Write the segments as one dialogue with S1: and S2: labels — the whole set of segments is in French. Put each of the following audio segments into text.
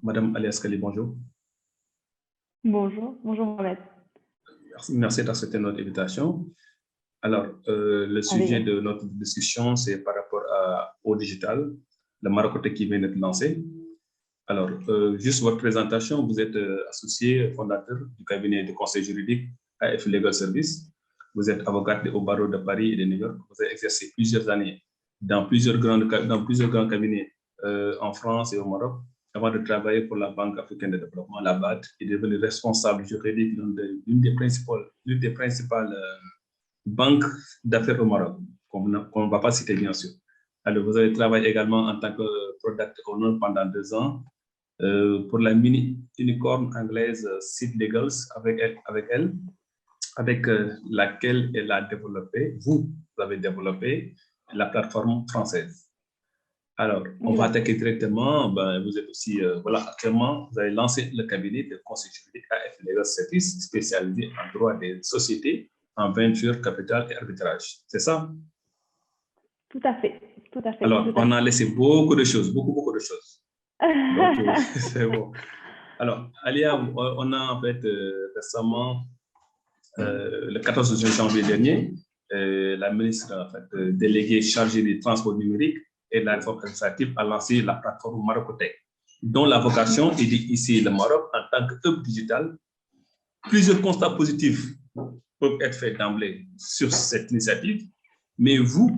S1: Madame Alias Kali, bonjour.
S2: Bonjour, bonjour Mohamed.
S1: Merci d'accepter notre invitation. Alors, le sujet de notre discussion, c'est par rapport au digital, le Marocotech qui vient d'être lancé. Alors, juste votre présentation, vous êtes associé fondateur du cabinet de conseil juridique AF Legal Service. Vous êtes avocate au barreau de Paris et de New York. Vous avez exercé plusieurs années dans plusieurs grands cabinets en France et au Maroc, avant de travailler pour la Banque africaine de développement, la BAD, et devenu responsable juridique d'une des principales banques d'affaires au Maroc, qu'on ne va pas citer bien sûr. Alors, vous avez travaillé également en tant que product owner pendant 2 ans pour la mini-unicorn anglaise Seed Legals avec laquelle elle a développé, vous avez développé la plateforme française. Alors, on va attaquer directement. Vous êtes aussi, voilà, actuellement, vous avez lancé le cabinet de conseil juridique AF Legal Service spécialisé en droit des sociétés, en venture, capital et arbitrage. C'est ça?
S2: Tout à fait, tout à fait.
S1: Alors, on a laissé beaucoup de choses, beaucoup de choses. Donc, c'est bon. Alors, Alia, on a en fait récemment, le 14 janvier dernier, la ministre en fait, déléguée chargée des transports numériques et de la réforme administrative a lancé la plateforme Marocotech, dont la vocation est ici le Maroc en tant que hub digital. Plusieurs constats positifs peuvent être faits d'emblée sur cette initiative, mais vous,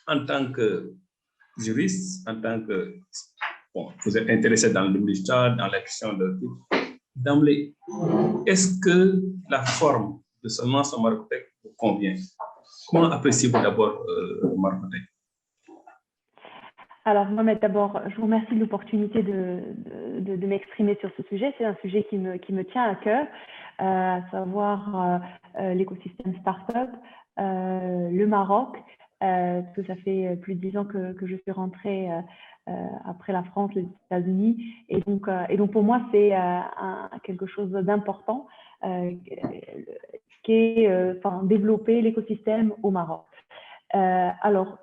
S1: en tant que juriste, en tant que vous êtes intéressé dans le digital, dans la question de tout, d'emblée, est-ce que la forme de ce lancement Marocotech vous convient? Comment appréciez-vous d'abord Marocotech?
S2: Alors, Mohamed, d'abord, je vous remercie de l'opportunité de m'exprimer sur ce sujet. C'est un sujet qui me tient à cœur, à savoir l'écosystème start-up, le Maroc, parce que ça fait plus de 10 ans que je suis rentrée après la France, les États-Unis. Et donc, pour moi, c'est quelque chose d'important qui est développer l'écosystème au Maroc. Alors,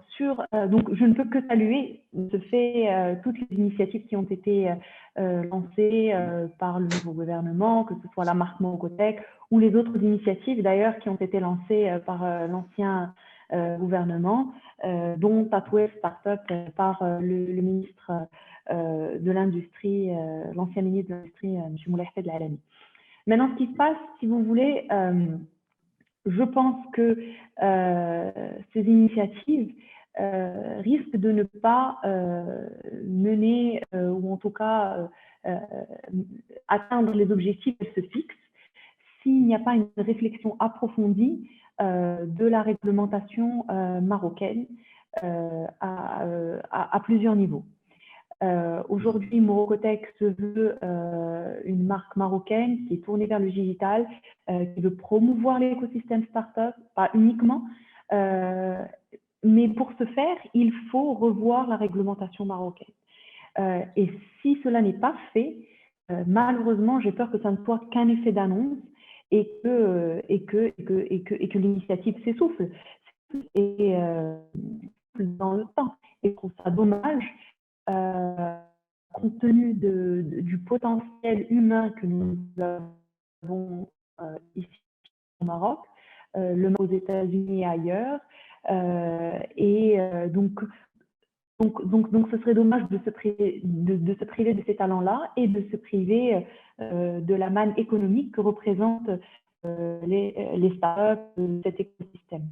S2: donc, je ne peux que saluer de ce fait toutes les initiatives qui ont été lancées par le nouveau gouvernement, que ce soit la marque Marocotech ou les autres initiatives d'ailleurs qui ont été lancées par l'ancien gouvernement, dont Tatoué Startup par le ministre de l'Industrie, l'ancien ministre de l'Industrie, M. Moulay Hafed El Alami. Maintenant, ce qui se passe, si vous voulez, je pense que ces initiatives risquent de ne pas mener, ou en tout cas atteindre les objectifs qu'elles se fixent, s'il n'y a pas une réflexion approfondie de la réglementation marocaine à plusieurs niveaux. Aujourd'hui, Marocotech se veut une marque marocaine qui est tournée vers le digital, qui veut promouvoir l'écosystème startup, pas uniquement, mais pour ce faire, il faut revoir la réglementation marocaine. Et si cela n'est pas fait, malheureusement, j'ai peur que ça ne soit qu'un effet d'annonce et que l'initiative s'essouffle dans le temps. Et je trouve ça dommage. Compte tenu du potentiel humain que nous avons ici au Maroc, aux États-Unis et ailleurs, donc ce serait dommage de se priver de ces talents-là et de se priver de la manne économique que représentent les startups de cet écosystème.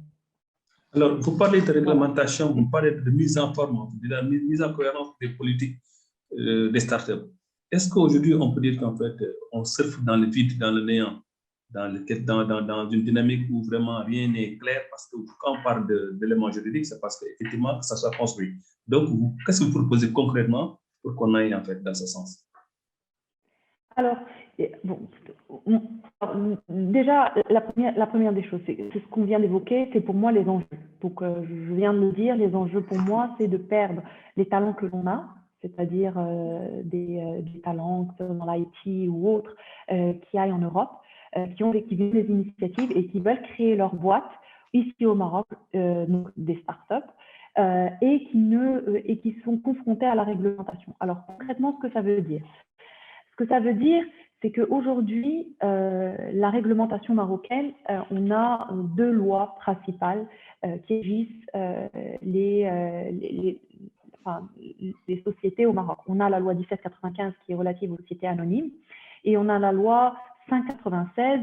S1: Alors, vous parlez de réglementation, vous parlez de mise en forme, de la mise en cohérence des politiques des startups. Est-ce qu'aujourd'hui, on peut dire qu'en fait, on surfe dans le vide, dans le néant, dans une dynamique où vraiment rien n'est clair, parce que quand on parle d'éléments juridiques, c'est parce qu'effectivement, que ça soit construit. Donc, qu'est-ce que vous proposez concrètement pour qu'on aille en fait dans ce sens?
S2: Alors, bon, déjà, la première des choses, c'est ce qu'on vient d'évoquer, c'est pour moi les enjeux. Donc, je viens de le dire, les enjeux pour moi, c'est de perdre les talents que l'on a, c'est-à-dire des talents dans l'IT ou autres qui aillent en Europe, qui viennent des initiatives et qui veulent créer leur boîte ici au Maroc, donc des startups, et qui sont confrontés à la réglementation. Alors, concrètement, ce que ça veut dire, que ça veut dire, c'est qu'aujourd'hui, la réglementation marocaine, on a deux lois principales qui régissent les sociétés au Maroc. On a la loi 1795 qui est relative aux sociétés anonymes et on a la loi 596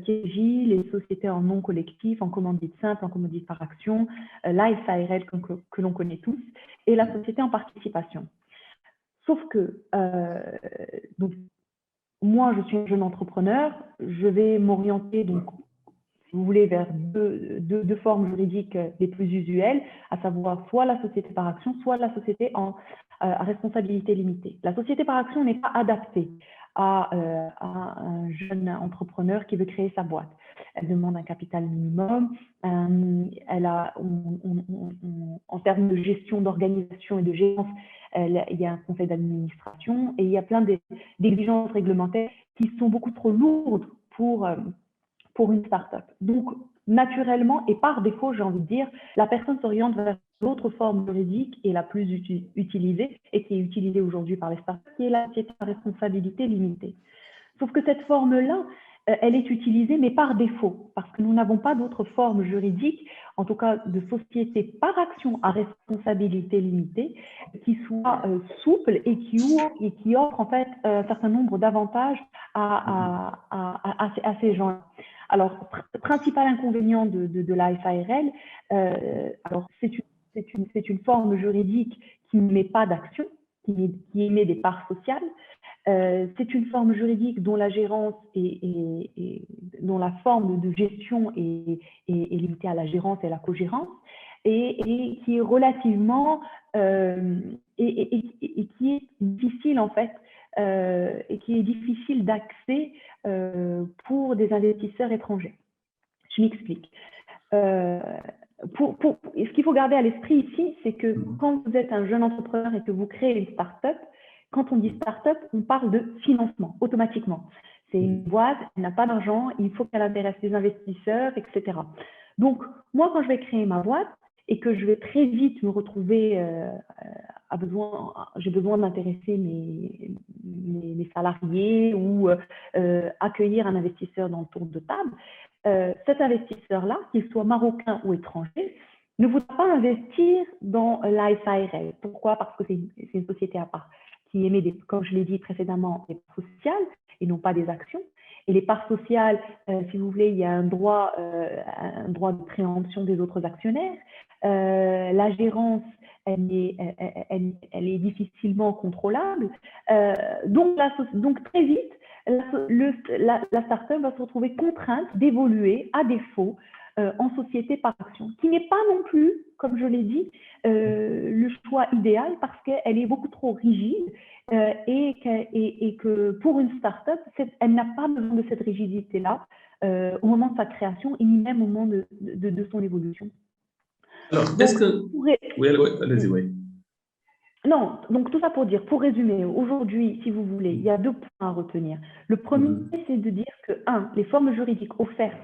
S2: qui régit les sociétés en nom collectif, en commandite simple, en commandite par action, l'ASARL que l'on connaît tous, et la société en participation. Sauf que, donc, moi, je suis un jeune entrepreneur, je vais m'orienter, donc, si vous voulez, vers deux formes juridiques les plus usuelles, à savoir soit la société par action, soit la société à responsabilité limitée. La société par action n'est pas adaptée à un jeune entrepreneur qui veut créer sa boîte. Elle demande un capital minimum, elle a, en termes de gestion, d'organisation et de gérance, il y a un conseil d'administration et il y a plein d'exigences réglementaires qui sont beaucoup trop lourdes pour une start-up. Donc, naturellement et par défaut, j'ai envie de dire, la personne s'oriente vers l'autre forme juridique et la plus utilisée et qui est utilisée aujourd'hui par les start-up, qui est la société à responsabilité limitée. Sauf que cette forme-là, elle est utilisée, mais par défaut, parce que nous n'avons pas d'autre forme juridique, en tout cas de société par action à responsabilité limitée, qui soit souple et qui offre en fait un certain nombre d'avantages à ces gens-là. Alors, principal inconvénient de la SARL, alors c'est une forme juridique qui ne met pas d'action, qui émet des parts sociales. C'est une forme juridique dont la gérance et dont la forme de gestion est limitée à la gérance et à la cogérance, et qui est relativement et qui est difficile en fait, et qui est difficile d'accès pour des investisseurs étrangers. Je m'explique. Ce qu'il faut garder à l'esprit ici, c'est que quand vous êtes un jeune entrepreneur et que vous créez une start-up, quand on dit start-up, on parle de financement automatiquement. C'est une boîte, elle n'a pas d'argent, il faut qu'elle intéresse des investisseurs, etc. Donc, moi, quand je vais créer ma boîte et que je vais très vite me retrouver j'ai besoin d'intéresser mes salariés ou accueillir un investisseur dans le tour de table, cet investisseur-là, qu'il soit marocain ou étranger, ne voudra pas investir dans l'ASARL. Pourquoi? Parce que c'est une société à part qui émet, comme je l'ai dit précédemment, des parts sociales et non pas des actions. Et les parts sociales, si vous voulez, il y a un droit de préemption des autres actionnaires. La gérance, elle est difficilement contrôlable. Donc très vite, la start-up va se retrouver contrainte d'évoluer à défaut en société par action, qui n'est pas non plus, comme je l'ai dit, le choix idéal parce qu'elle est beaucoup trop rigide et que pour une start-up, elle n'a pas besoin de cette rigidité-là au moment de sa création et ni même au moment de son évolution.
S1: Alors, est-ce que… Oui, allez-y, oui.
S2: Non, donc tout ça pour dire, pour résumer, aujourd'hui, si vous voulez, il y a deux points à retenir. Le premier, c'est de dire que, les formes juridiques offertes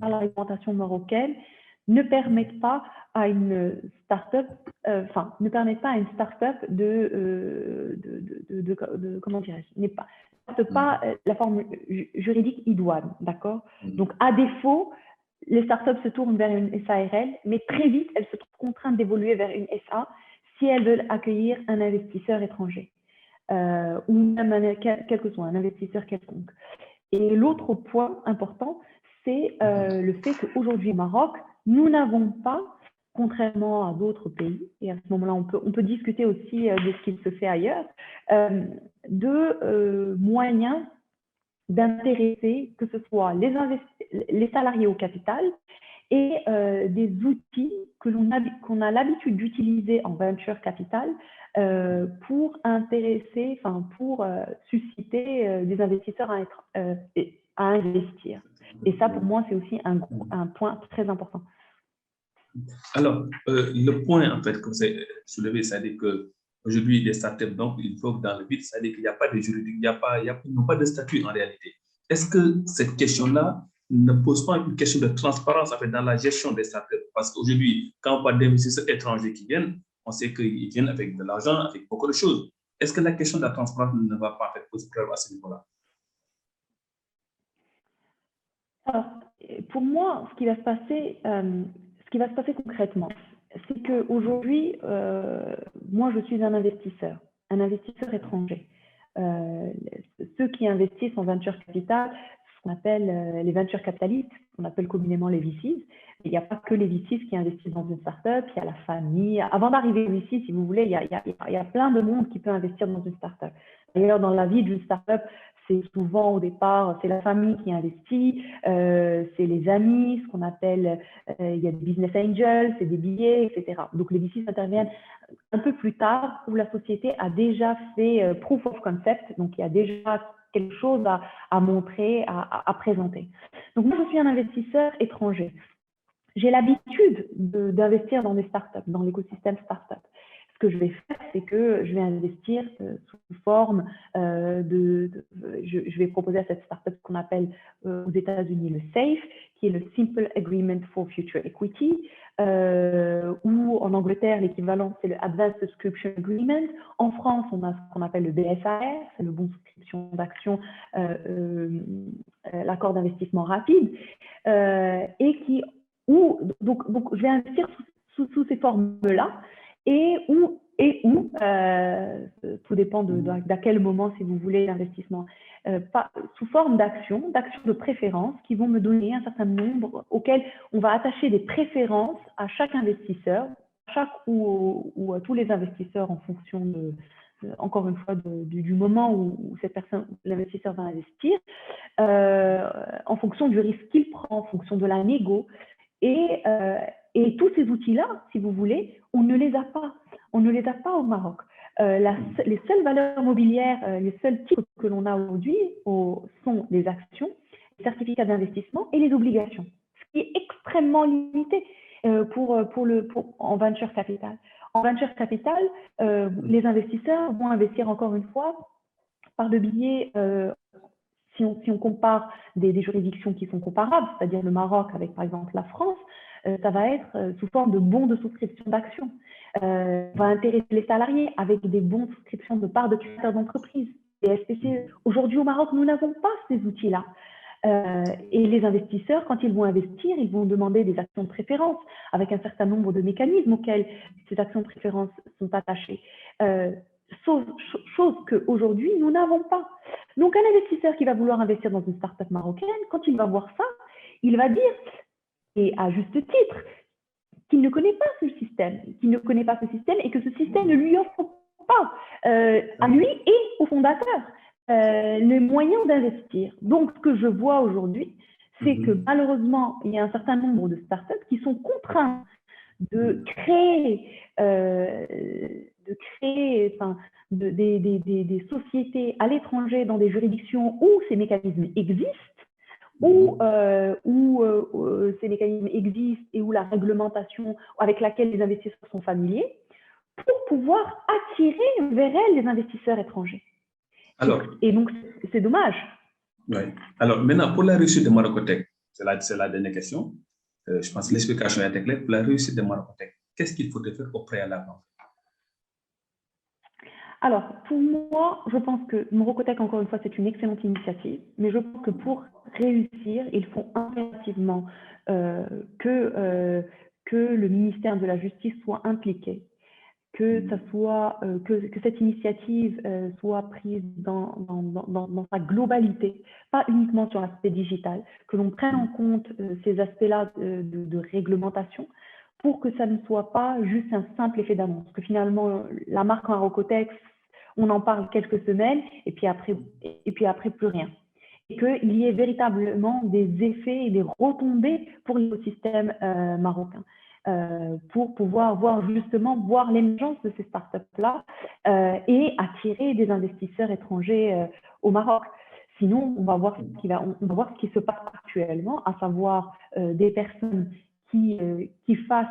S2: par la réglementation marocaine ne permettent pas à une start-up, ne permettent pas à une start-up comment dirais-je, ne porte pas la forme juridique idoine, d'accord? Donc, à défaut, les start-up se tournent vers une SARL, mais très vite, elles se trouvent contraintes d'évoluer vers une SA si elles veulent accueillir un investisseur étranger ou même quel que soit un investisseur quelconque. Et l'autre point important, c'est le fait qu'aujourd'hui au Maroc, nous n'avons pas, contrairement à d'autres pays, et à ce moment-là, on peut discuter aussi de ce qu'il se fait ailleurs, de moyens d'intéresser que ce soit les salariés au capital et des outils qu'on a l'habitude d'utiliser en venture capital pour susciter des investisseurs à investir. Et ça, pour moi, c'est aussi un point très important.
S1: Alors, le point, en fait, que vous avez soulevé, c'est-à-dire qu'aujourd'hui, les startups, donc, il faut que dans le vide, c'est-à-dire qu'il n'y a pas de juridique, ils n'ont pas de statut en réalité. Est-ce que cette question-là ne pose pas une question de transparence en fait, dans la gestion des startups? Parce qu'aujourd'hui, quand on parle d'investisseurs étrangers qui viennent, on sait qu'ils viennent avec de l'argent, avec beaucoup de choses. est-ce que la question de la transparence ne va pas faire poser problème à ce niveau-là?
S2: Alors, pour moi, ce qui va se passer concrètement, c'est qu'aujourd'hui, moi, je suis un investisseur étranger. Ceux qui investissent en venture capital, ce qu'on appelle les venture capitalistes, qu'on appelle communément les VCs. Il n'y a pas que les VCs qui investissent dans une startup, il y a la famille. Avant d'arriver aux VCs, si vous voulez, il y a plein de monde qui peut investir dans une startup. D'ailleurs, dans la vie d'une startup, c'est souvent au départ, c'est la famille qui investit, c'est les amis, ce qu'on appelle, il y a des business angels, c'est des billets, etc. Donc les VCs interviennent un peu plus tard où la société a déjà fait proof of concept, donc il y a déjà quelque chose à montrer, à présenter. Donc moi, je suis un investisseur étranger. J'ai l'habitude d'investir dans des startups, dans l'écosystème startup. Ce que je vais faire, c'est que je vais investir sous forme je vais proposer à cette startup qu'on appelle aux États-Unis le SAFE, qui est le Simple Agreement for Future Equity, ou en Angleterre, l'équivalent, c'est le Advanced Subscription Agreement. En France, on a ce qu'on appelle le BSAR, c'est le bon souscription d'action, l'accord d'investissement rapide, et qui donc, je vais investir sous ces formes-là et où tout dépend d'à quel moment, si vous voulez, l'investissement, sous forme d'actions de préférence qui vont me donner un certain nombre auxquels on va attacher des préférences à chaque investisseur, ou à tous les investisseurs en fonction encore une fois, du moment où cette personne, l'investisseur va investir, en fonction du risque qu'il prend, en fonction de la négo. Et tous ces outils-là, si vous voulez, on ne les a pas. On ne les a pas au Maroc. Les seules valeurs mobilières, les seuls titres que l'on a aujourd'hui sont les actions, les certificats d'investissement et les obligations, ce qui est extrêmement limité en venture capital. En venture capital, les investisseurs vont investir encore une fois par le biais si on compare des juridictions qui sont comparables, c'est-à-dire le Maroc avec par exemple la France, ça va être sous forme de bons de souscription d'actions. On va intéresser les salariés avec des bons de souscription de parts de créateurs d'entreprises, des SPCE. Aujourd'hui au Maroc, nous n'avons pas ces outils-là. Et les investisseurs, quand ils vont investir, ils vont demander des actions de préférence avec un certain nombre de mécanismes auxquels ces actions de préférence sont attachées. Chose qu'aujourd'hui, nous n'avons pas. Donc, un investisseur qui va vouloir investir dans une start-up marocaine, quand il va voir ça, il va dire, et à juste titre, qu'il ne connaît pas ce système, et que ce système ne lui offre pas, à lui et au fondateur, les moyens d'investir. Donc, ce que je vois aujourd'hui, c'est que malheureusement, il y a un certain nombre de startups qui sont contraints de créer des sociétés à l'étranger dans des juridictions où ces mécanismes existent, où ces mécanismes existent et où la réglementation avec laquelle les investisseurs sont familiers, pour pouvoir attirer vers elles les investisseurs étrangers.
S1: Alors,
S2: et donc, c'est dommage.
S1: Oui. Alors, maintenant, pour la réussite de Marocotech, c'est la dernière question. Je pense que l'explication est claire. Pour la réussite de Marocotech, qu'est-ce qu'il faudrait faire au préalable?
S2: Alors, pour moi, je pense que Marocotech, encore une fois, c'est une excellente initiative, mais je pense que pour réussir, il faut impérativement que le ministère de la Justice soit impliqué, que cette initiative soit prise dans sa globalité, pas uniquement sur l'aspect digital, que l'on prenne en compte ces aspects-là de réglementation, pour que ça ne soit pas juste un simple effet d'annonce, que finalement la marque Marocotech, on en parle quelques semaines et puis après plus rien. Et qu'il y ait véritablement des effets et des retombées pour l'écosystème marocain. Pour pouvoir voir l'émergence de ces startups-là et attirer des investisseurs étrangers au Maroc. Sinon, on va voir ce qui se passe actuellement, à savoir des personnes qui face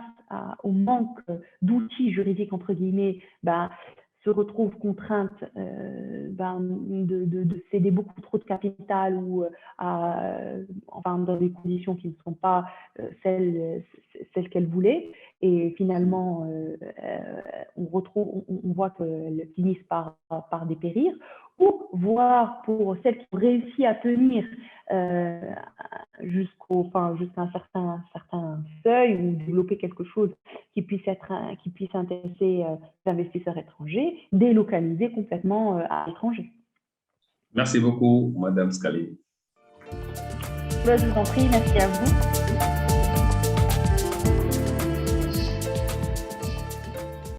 S2: au manque d'outils juridiques, entre guillemets, se retrouvent contraintes de céder beaucoup trop de capital ou dans des conditions qui ne sont pas celles qu'elles voulaient. et finalement on voit qu'elles finissent par dépérir, ou voir pour celles qui ont réussi à tenir jusqu'à un certain seuil, ou développer quelque chose qui puisse intéresser les investisseurs étrangers, délocaliser complètement à l'étranger.
S1: Merci beaucoup, Madame Scali.
S2: Je vous en prie, merci à vous.